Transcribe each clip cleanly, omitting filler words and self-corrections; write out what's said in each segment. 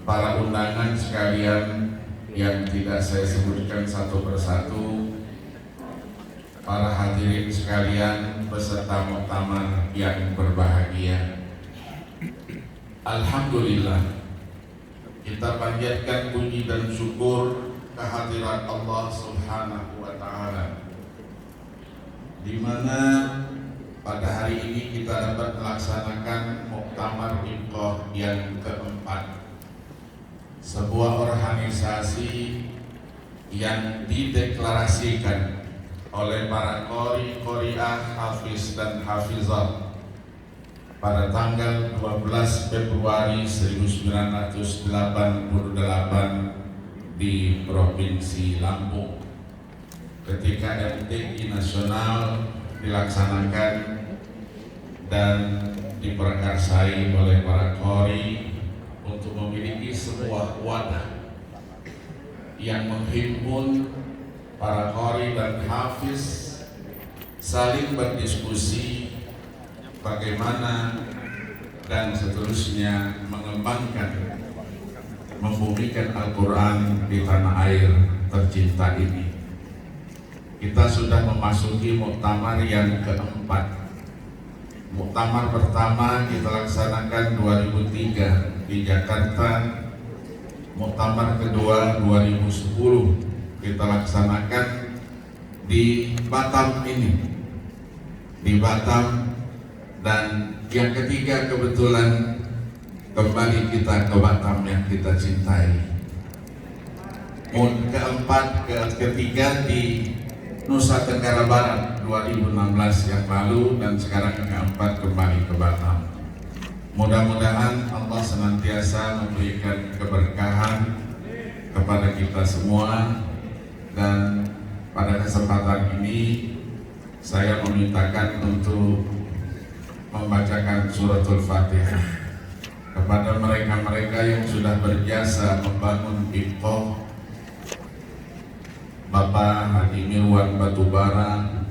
para undangan sekalian yang tidak saya sebutkan satu persatu, para hadirin sekalian peserta muktamar yang berbahagia. Alhamdulillah, kita panjatkan puji dan syukur kehadirat Allah Subhanahu wa Ta'ala, di mana pada hari ini kita dapat melaksanakan muktamar Iqah yang keempat, sebuah organisasi yang dideklarasikan oleh para qori, qoriah, hafiz dan hafizah pada tanggal 12 Februari 1988 di Provinsi Lampung, ketika MTQ nasional dilaksanakan dan diprakarsai oleh para qori untuk memiliki sebuah wadah yang menghimpun para qori dan hafiz saling berdiskusi bagaimana dan seterusnya mengembangkan, membumikan Al-Quran di tanah air tercinta ini. Kita sudah memasuki muktamar yang keempat. Muktamar pertama kita laksanakan 2003 di Jakarta. Muktamar kedua 2010 kita laksanakan di Batam ini, di Batam. Dan yang ketiga kebetulan kembali kita ke Batam yang kita cintai. Keempat, ketiga di Nusa Tenggara Barat 2016 yang lalu, dan sekarang keempat kembali ke Batam. Mudah-mudahan Allah senantiasa memberikan keberkahan kepada kita semua, dan pada kesempatan ini saya memintakan untuk membacakan suratul Fatihah kepada mereka-mereka yang sudah berjasa membangun Iqah. Bapak Haji Mirwan Batubara,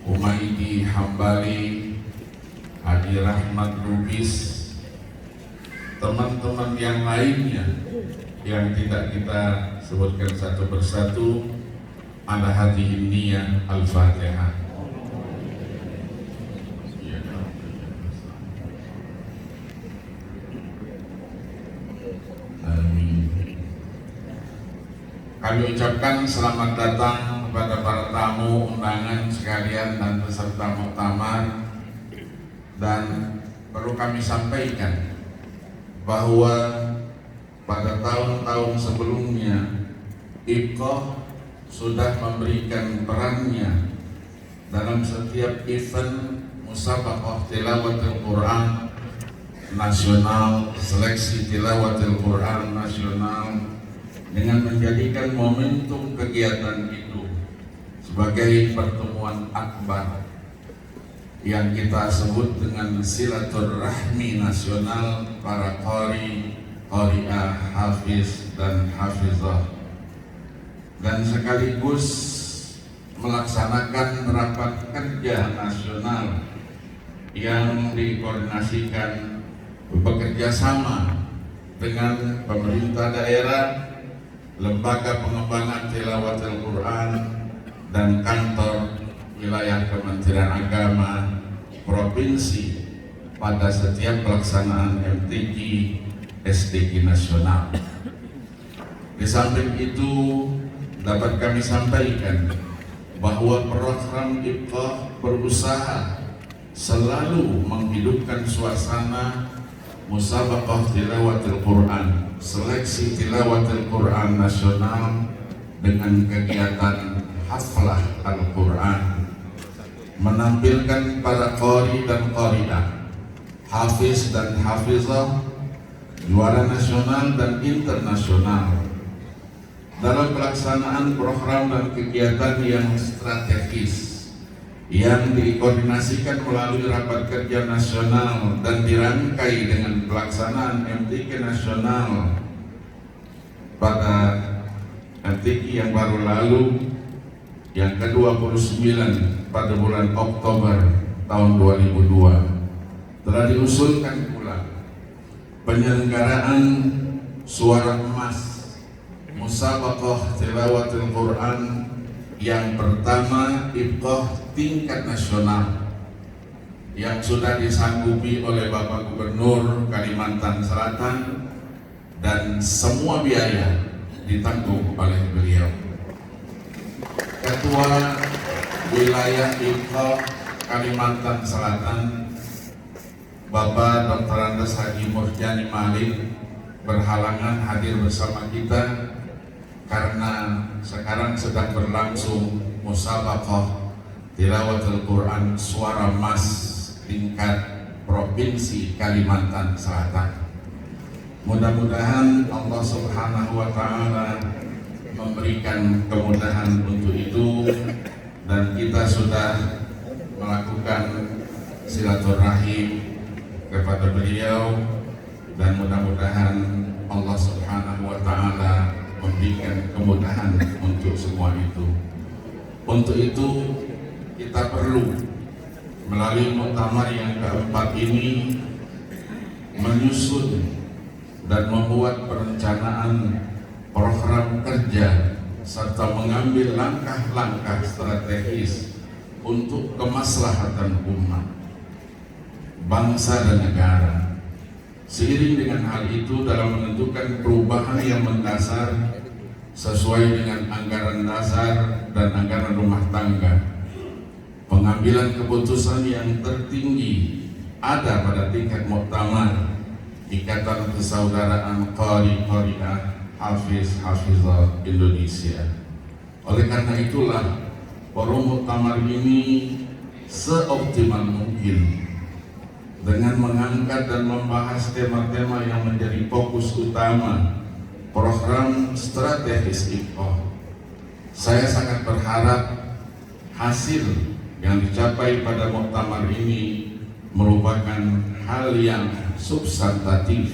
Humaydi Hambali, Haji Rahmat Lubis, teman-teman yang lainnya yang tidak kita sebutkan satu persatu. Ada Haji Indiyah. Al-Fatihah. Kami ucapkan selamat datang kepada para tamu undangan sekalian dan peserta muktamar, dan perlu kami sampaikan bahwa pada tahun-tahun sebelumnya Iqah sudah memberikan perannya dalam setiap event musabaqah tilawatul Quran nasional, seleksi tilawatul Quran nasional, dengan menjadikan momentum kegiatan itu sebagai pertemuan akbar yang kita sebut dengan silaturahmi nasional para qori, qoriah, hafiz dan hafizah, dan sekaligus melaksanakan rapat kerja nasional yang dikoordinasikan bekerja sama dengan pemerintah daerah, lembaga pengembangan tilawatul Quran, dan kantor wilayah Kementerian Agama provinsi pada setiap pelaksanaan MTQ SDQ nasional. Di samping itu dapat kami sampaikan bahwa program Iqah berusaha selalu menghidupkan suasana musabaqah tilawatul Quran, seleksi tilawatul Quran nasional dengan kegiatan haflah Al-Quran, menampilkan para qori dan qoriah, hafiz dan hafizah, juara nasional dan internasional dalam pelaksanaan program dan kegiatan yang strategis yang dikoordinasikan melalui rapat kerja nasional dan dirangkai dengan pelaksanaan MTQ nasional pada MTQ yang baru lalu, yang ke-29 pada bulan Oktober tahun 2002. Telah diusulkan pula penyelenggaraan suara emas musabaqah tilawatil Quran yang pertama IFQOH tingkat nasional yang sudah disanggupi oleh Bapak Gubernur Kalimantan Selatan dan semua biaya ditanggung oleh beliau. Ketua Wilayah IFQOH Kalimantan Selatan Bapak Dr. Andes Haji Murjani Malik berhalangan hadir bersama kita karena sekarang sedang berlangsung musabaqah tilawatul Quran suara emas tingkat Provinsi Kalimantan Selatan. Mudah-mudahan Allah Subhanahu wa Ta'ala memberikan kemudahan untuk itu, dan kita sudah melakukan silaturahim kepada beliau, dan mudah-mudahan Allah Subhanahu wa Ta'ala memberikan kemudahan untuk semua itu. Untuk itu kita perlu melalui muktamar yang keempat ini menyusun dan membuat perencanaan program kerja serta mengambil langkah-langkah strategis untuk kemaslahatan umat, bangsa dan negara. Seiring dengan hal itu, dalam menentukan perubahan yang mendasar sesuai dengan anggaran dasar dan anggaran rumah tangga, pengambilan keputusan yang tertinggi ada pada tingkat muktamar Ikatan Persaudaraan Qari-Qariah Hafiz-Hafizah Indonesia. Oleh karena itulah forum muktamar ini seoptimal mungkin dengan mengangkat dan membahas tema-tema yang menjadi fokus utama program strategis IFQOH. Saya sangat berharap hasil yang dicapai pada muktamar ini merupakan hal yang substantif,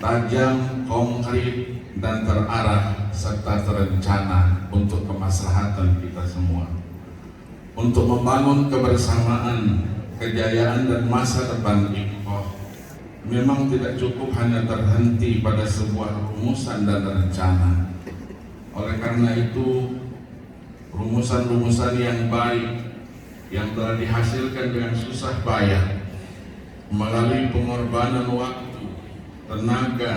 tajam, konkret, dan terarah serta terencana untuk kemaslahatan kita semua, untuk membangun kebersamaan, kejayaan dan masa depan IFQOH. Memang tidak cukup hanya terhenti pada sebuah rumusan dan rencana. Oleh karena itu, rumusan-rumusan yang baik yang telah dihasilkan dengan susah payah melalui pengorbanan waktu, tenaga,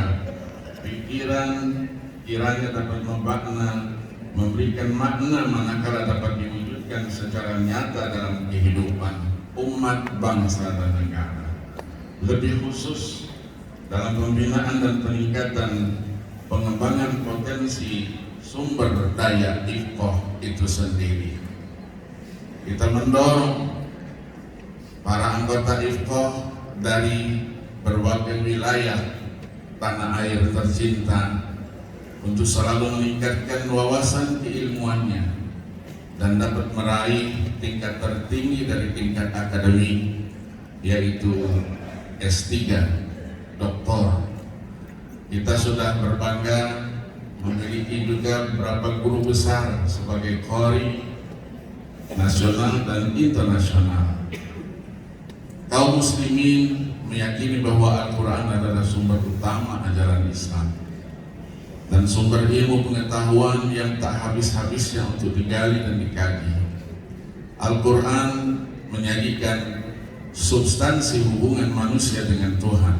pikiran, kiranya dapat memberikan makna manakala dapat diwujudkan secara nyata dalam kehidupan umat, bangsa, dan negara. Lebih khusus dalam pembinaan dan peningkatan pengembangan potensi sumber daya IFQOH itu sendiri. Kita mendorong para anggota IFQOH dari berbagai wilayah tanah air tercinta untuk selalu meningkatkan wawasan keilmuannya dan dapat meraih tingkat tertinggi dari tingkat akademik, yaitu S3, doktor. Kita sudah berbangga memiliki juga beberapa guru besar sebagai qari nasional dan internasional. Kaum muslimin meyakini bahwa Al-Quran adalah sumber utama ajaran Islam dan sumber ilmu pengetahuan yang tak habis-habisnya untuk digali dan dikaji. Al-Quran menyajikan substansi hubungan manusia dengan Tuhan,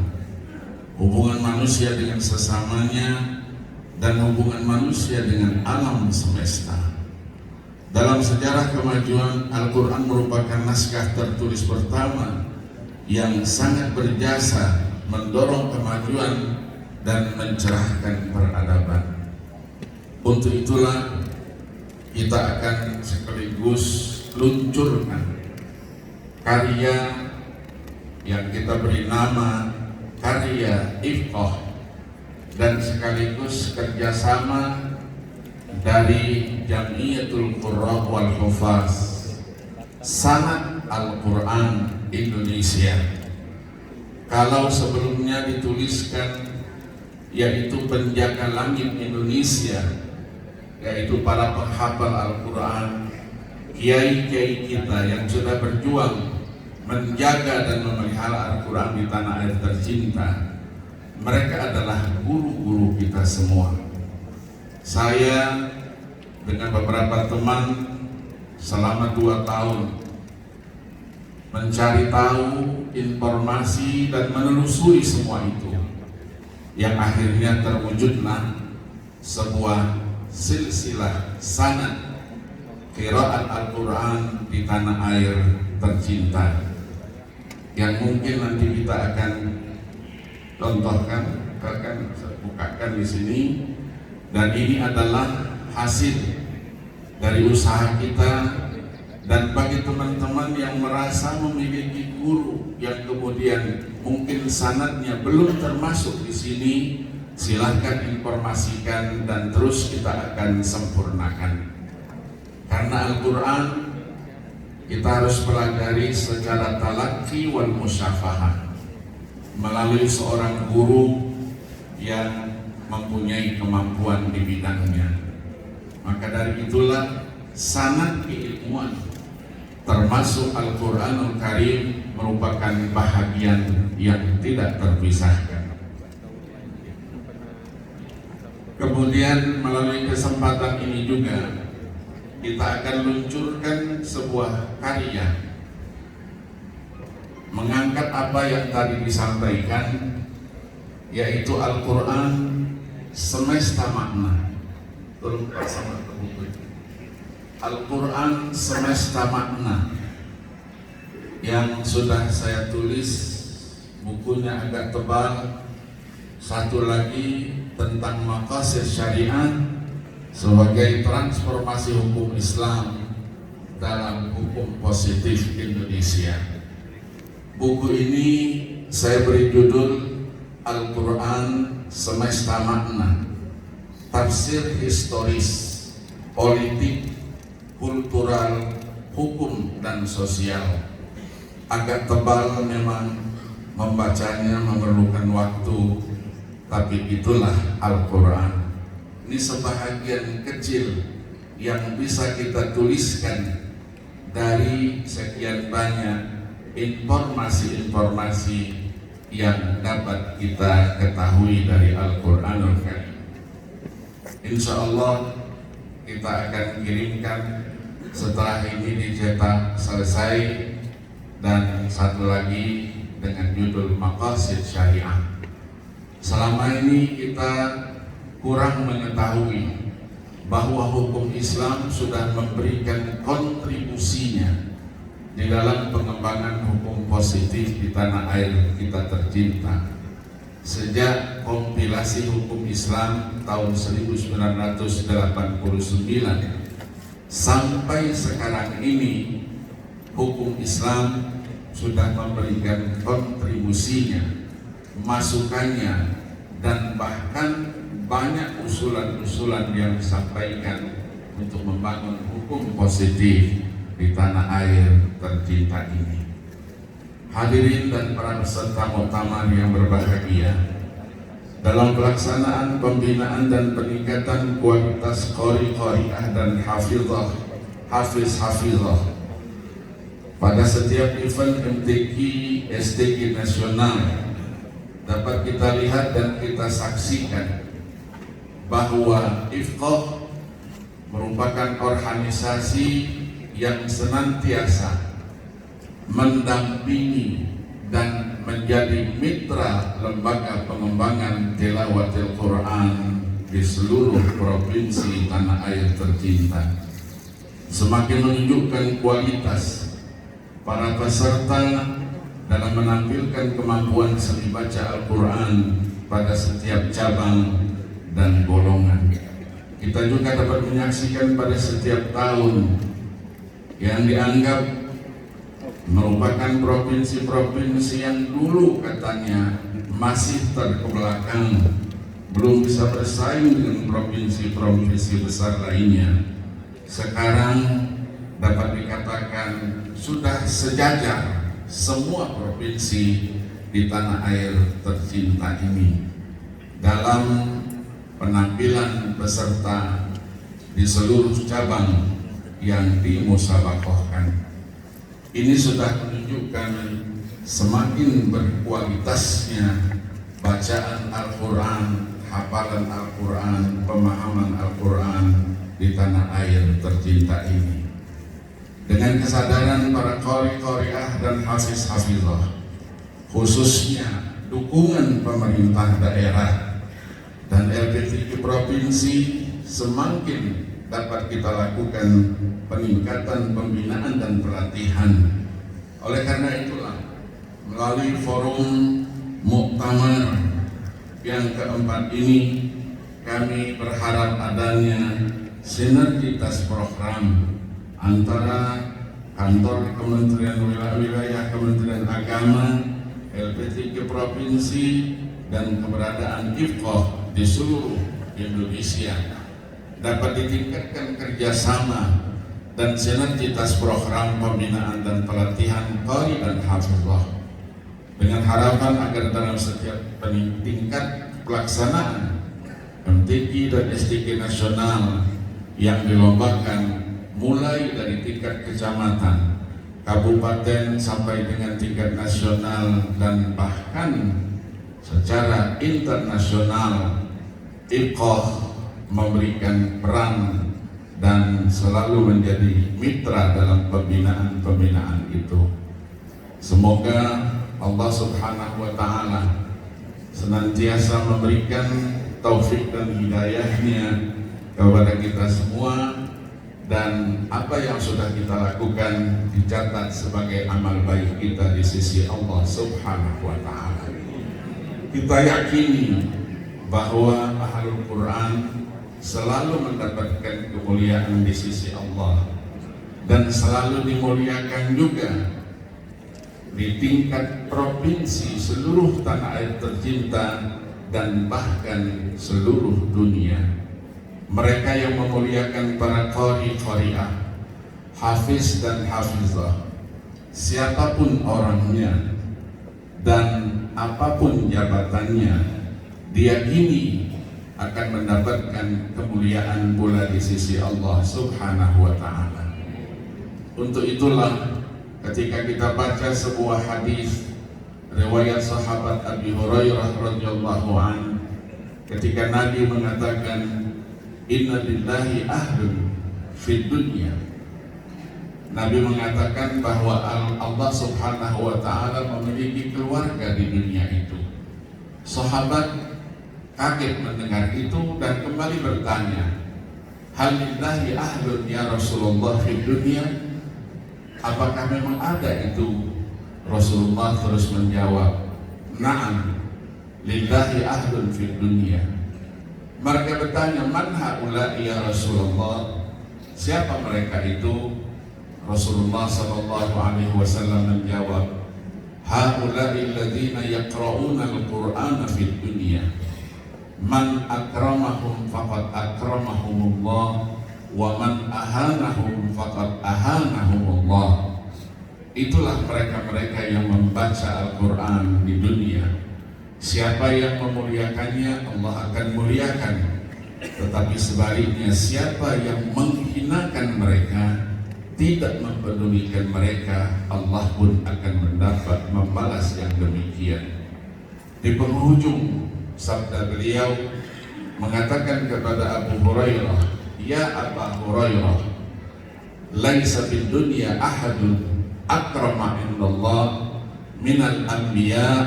hubungan manusia dengan sesamanya, dan hubungan manusia dengan alam semesta. Dalam sejarah kemajuan, Al-Quran merupakan naskah tertulis pertama yang sangat berjasa mendorong kemajuan dan mencerahkan peradaban. Untuk itulah kita akan sekaligus luncurkan karya yang kita beri nama karya IFQOH, dan sekaligus kerjasama dari Jamiyatul Qurra wal Hufaz Sanad Al-Quran Indonesia. Kalau sebelumnya dituliskan yaitu Penjaga Langit Indonesia, yaitu para penghafal Al-Quran, kiai-kiai kita yang sudah berjuang menjaga dan memelihara Al-Quran di tanah air tercinta. Mereka adalah guru-guru kita semua. Saya dengan beberapa teman selama 2 tahun mencari tahu informasi dan menelusuri semua itu, yang akhirnya terwujudlah sebuah silsilah sanad qiraat Al-Quran di tanah air tercinta, yang mungkin nanti kita akan contohkan, akan bukakan di sini. Dan ini adalah hasil dari usaha kita. Dan bagi teman-teman yang merasa memiliki guru yang kemudian mungkin sanadnya belum termasuk di sini, silahkan informasikan dan terus kita akan sempurnakan. Karena Al-Quran kita harus pelajari secara talaqi wal musyafahah melalui seorang guru yang mempunyai kemampuan di bidangnya. Maka dari itulah sanad keilmuan termasuk Al-Quranul Karim merupakan bahagian yang tidak terpisahkan. Kemudian melalui kesempatan ini juga kita akan luncurkan sebuah karya mengangkat apa yang tadi disampaikan, yaitu Al-Quran semesta makna. Tolong sama buku. Al-Quran semesta makna yang sudah saya tulis, bukunya agak tebal. Satu lagi tentang maqasid syariah sebagai transformasi hukum Islam dalam hukum positif Indonesia. Buku ini saya beri judul Al-Quran Semesta Makna, tafsir historis, politik, kultural, hukum, dan sosial. Agak tebal memang, membacanya memerlukan waktu, tapi itulah Al-Quran. Ini sebahagian kecil yang bisa kita tuliskan dari sekian banyak informasi-informasi yang dapat kita ketahui dari Al-Quranul Karim. Insya Allah kita akan kirimkan setelah ini dicetak selesai, dan satu lagi dengan judul Maqasid Syariah. Selama ini kita kurang mengetahui bahwa hukum Islam sudah memberikan kontribusinya di dalam pengembangan hukum positif di tanah air kita tercinta. Sejak kompilasi hukum Islam tahun 1989 sampai sekarang ini, hukum Islam sudah memberikan kontribusinya, masukannya, dan bahkan banyak usulan-usulan yang disampaikan untuk membangun hukum positif di tanah air tercinta ini. Hadirin dan para peserta muktamar yang berbahagia, dalam pelaksanaan pembinaan dan peningkatan kualitas qori-qoriah dan hafiz-hafizah pada setiap event MTQ STQ nasional, dapat kita lihat dan kita saksikan bahwa Ifqah merupakan organisasi yang senantiasa mendampingi dan menjadi mitra lembaga pengembangan tilawatil Quran di seluruh provinsi tanah air tercinta. Semakin menunjukkan kualitas para peserta dalam menampilkan kemampuan seni baca Al-Quran pada setiap cabang dan golongan. Kita juga dapat menyaksikan pada setiap tahun yang dianggap merupakan provinsi-provinsi yang dulu katanya masih terbelakang, belum bisa bersaing dengan provinsi-provinsi besar lainnya, sekarang dapat dikatakan sudah sejajar semua provinsi di tanah air tercinta ini dalam penampilan peserta di seluruh cabang yang dimusabaqahkan. Ini sudah menunjukkan semakin berkualitasnya bacaan Al-Quran, hafalan Al-Quran, pemahaman Al-Quran di tanah air tercinta ini. Dengan kesadaran para qori-qoriah dan hafiz-hafizah, khususnya dukungan pemerintah daerah dan LPTQ provinsi, semakin dapat kita lakukan peningkatan pembinaan dan pelatihan. Oleh karena itulah, melalui forum muktamar yang keempat ini, kami berharap adanya sinergitas program antara kantor Kementerian Wilayah Kementerian Agama, LPTQ provinsi, dan keberadaan IFQOH di seluruh Indonesia dapat ditingkatkan kerjasama dan sinergitas program pembinaan dan pelatihan qari dan hafizah, dengan harapan agar dalam setiap tingkat pelaksanaan MTQ dan STQ nasional yang dilombakan mulai dari tingkat kecamatan, kabupaten sampai dengan tingkat nasional dan bahkan secara internasional, IFQOH memberikan peran dan selalu menjadi mitra dalam pembinaan itu. Semoga Allah Subhanahu wa Ta'ala senantiasa memberikan taufik dan hidayahnya kepada kita semua, dan apa yang sudah kita lakukan dicatat sebagai amal baik kita di sisi Allah Subhanahu wa Ta'ala. Kita yakini bahwa Ahlul Quran selalu mendapatkan kemuliaan di sisi Allah dan selalu dimuliakan juga di tingkat provinsi seluruh tanah air tercinta dan bahkan seluruh dunia. Mereka yang memuliakan para qari-qariah, hafiz dan hafizah, siapapun orangnya dan apapun jabatannya, diyakini akan mendapatkan kemuliaan pula di sisi Allah Subhanahu wa Ta'ala. Untuk itulah, ketika kita baca sebuah hadis riwayat sahabat Abi Hurairah radhiyallahu an, ketika Nabi mengatakan inna lillahi ahlun fid dunya, Nabi mengatakan bahwa Allah Subhanahu wa Ta'ala memiliki keluarga di dunia itu. Sahabat kaget mendengar itu dan kembali bertanya, hal lillahi ahlun ya Rasulullah fid dunya? Apakah memang ada itu? Rasulullah terus menjawab, na'am, lillahi ahlun fid dunya. Mereka bertanya, man haula'i ya Rasulullah? Siapa mereka itu? Rasulullah sallallahu alaihi wasallam menjawab, haula'i alladziina yaqra'una al-Qur'ana fid dunya. Man akramahum faqad akramahumullah wa man ahanahum faqad ahanahumullah. Itulah mereka-mereka yang membaca Al-Quran di dunia. Siapa yang memuliakannya, Allah akan muliakan. Tetapi sebaliknya, siapa yang menghinakan mereka, tidak mempedulikan mereka, Allah pun akan mendapat membalas yang demikian. Di penghujung sabda beliau mengatakan kepada Abu Hurairah, ya Abu Hurairah, laisa fid dunya ahadun akrama indallah minal anbiya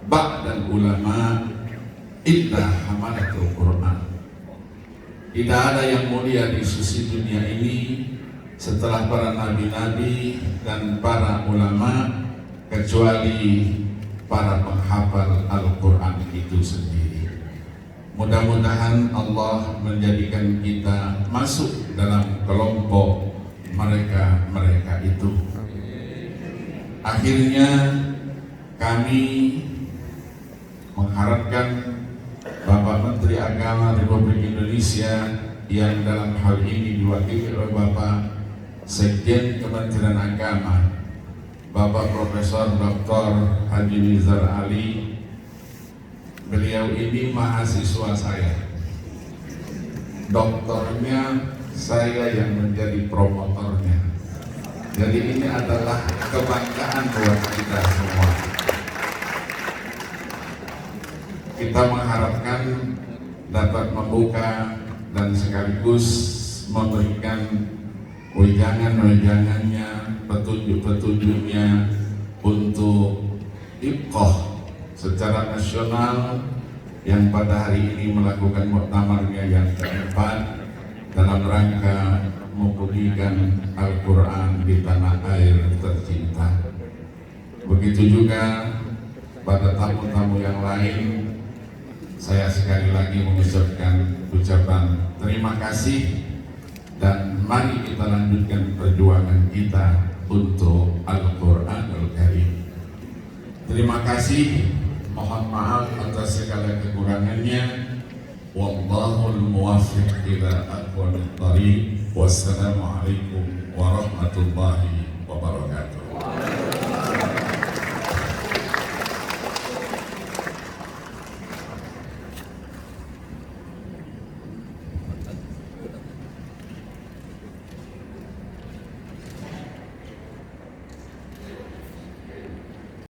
ba'dal ulama illa hamalatul Quran. Tidak ada yang mulia di sisi dunia ini setelah para nabi-nabi dan para ulama kecuali para penghafal Al-Quran itu sendiri. Mudah-mudahan Allah menjadikan kita masuk dalam kelompok mereka itu. Akhirnya kami mengharapkan Bapak Menteri Agama Republik Indonesia yang dalam hal ini diwakili oleh Bapak Sekjen Kementerian Agama, Bapak Profesor Dr. Haji Nizar Ali. Beliau ini mahasiswa saya, doktornya saya yang menjadi promotornya. Jadi ini adalah kebanggaan buat kita semua. kita mengharapkan dapat membuka dan sekaligus memberikan wejangan-wejangannya, petunjuk-petunjuknya untuk Iqoh secara nasional yang pada hari ini melakukan muktamarnya yang keempat dalam rangka membunyikan Al-Quran di tanah air tercinta. Begitu juga pada tamu-tamu yang lain, saya sekali lagi mengucapkan ucapan terima kasih dan mari kita lanjutkan perjuangan kita untuk Al-Quranul Karim. Terima kasih, mohon maaf atas segala kekurangannya. Wallahul muwaffiq ila aqwamit thariq. Wassalamualaikum warahmatullahi wabarakatuh.